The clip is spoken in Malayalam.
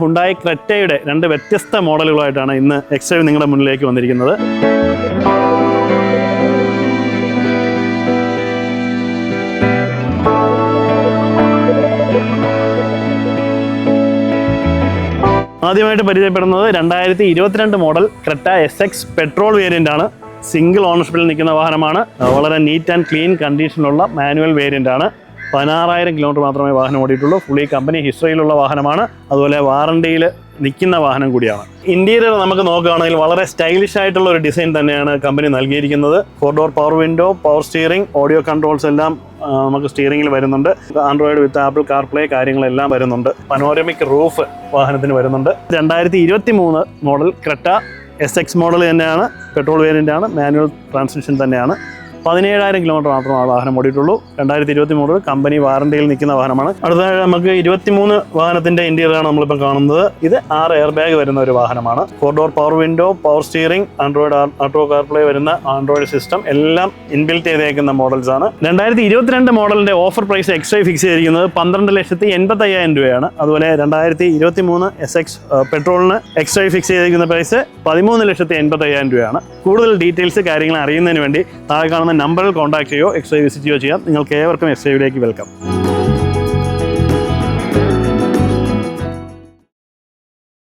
ഹുണ്ടായി ക്രെറ്റയുടെ രണ്ട് വ്യത്യസ്ത മോഡലുകളായിട്ടാണ് ഇന്ന് X5 നിങ്ങളുടെ മുന്നിലേക്ക് വന്നിരിക്കുന്നത്. ആദ്യമായിട്ട് പരിചയപ്പെടുന്നത് 2022 model Creta SX petrol variant ആണ്. സിംഗിൾ ഓണർഷിപ്പിൽ നിൽക്കുന്ന വാഹനമാണ്. വളരെ നീറ്റ് ആൻഡ് ക്ലീൻ കണ്ടീഷനുള്ള മാനുവൽ വേരിയൻ്റ് ആണ്. 16,000 കിലോമീറ്റർ മാത്രമേ വാഹനം ഓടിയിട്ടുള്ളൂ. ഫുള്ളി കമ്പനി ഹിസ്റ്ററിയിലുള്ള വാഹനമാണ്. അതുപോലെ വാറണ്ടിയിൽ നിൽക്കുന്ന വാഹനം കൂടിയാണ്. ഇന്റീരിയർ നമുക്ക് നോക്കുകയാണെങ്കിൽ വളരെ സ്റ്റൈലിഷ് ആയിട്ടുള്ള ഒരു ഡിസൈൻ തന്നെയാണ് കമ്പനി നൽകിയിരിക്കുന്നത്. 4 door power window, power steering, audio controls എല്ലാം നമുക്ക് സ്റ്റിയറിംഗിൽ വരുന്നുണ്ട്. ആൻഡ്രോയിഡ് വിത്ത് ആപ്പിൾ കാർപ്ലേ കാര്യങ്ങളെല്ലാം വരുന്നുണ്ട്. പനോരമിക് റൂഫ് വാഹനത്തിന് വരുന്നുണ്ട്. 2023 മോഡൽ ക്രെറ്റ SX മോഡൽ തന്നെയാണ്. പെട്രോൾ വേരിയൻ്റ് ആണ്. മാനുവൽ ട്രാൻസ്മിഷൻ തന്നെയാണ്. 17,000 കിലോമീറ്റർ മാത്രമേ വാഹനം ഓടിയിട്ടുള്ളൂ. 2023 മോഡൽ കമ്പനി വാറണ്ടിയിൽ നിൽക്കുന്ന വാഹനമാണ്. അടുത്തതായി നമുക്ക് 23 വാഹനത്തിന്റെ ഇന്റീരിയറാണ് നമ്മളിപ്പോൾ കാണുന്നത്. ഇത് 6 എയർ ബാഗ് വരുന്ന ഒരു വാഹനമാണ്. 4 door power window, power steering, Android auto CarPlay വരുന്ന ആൻഡ്രോയിഡ് സിസ്റ്റം എല്ലാം ഇൻബിൽറ്റ് ചെയ്തേക്കുന്ന മോഡൽസ് ആണ്. 2022 മോഡലിന്റെ ഓഫർ പ്രൈസ് X5 ഫിക്സ് ചെയ്തിരിക്കുന്നത് 12,85,000 രൂപയാണ്. അതുപോലെ 2023 SX പെട്രോളിന് X5 ഫിക്സ് ചെയ്തിരിക്കുന്ന പ്രൈസ് 13,85,000 രൂപയാണ്. കൂടുതൽ ഡീറ്റെയിൽസ് കാര്യങ്ങൾ അറിയുന്നതിന് വേണ്ടി താഴെ കാണുന്ന നമ്പറിൽ കോൺടാക്ട് ചെയ്യുകയോ X5 വിസിറ്റ് ചെയ്യുകയോ ചെയ്യാം. നിങ്ങൾക്ക് ഏവർക്കും X5ലേക്ക് വെൽക്കം.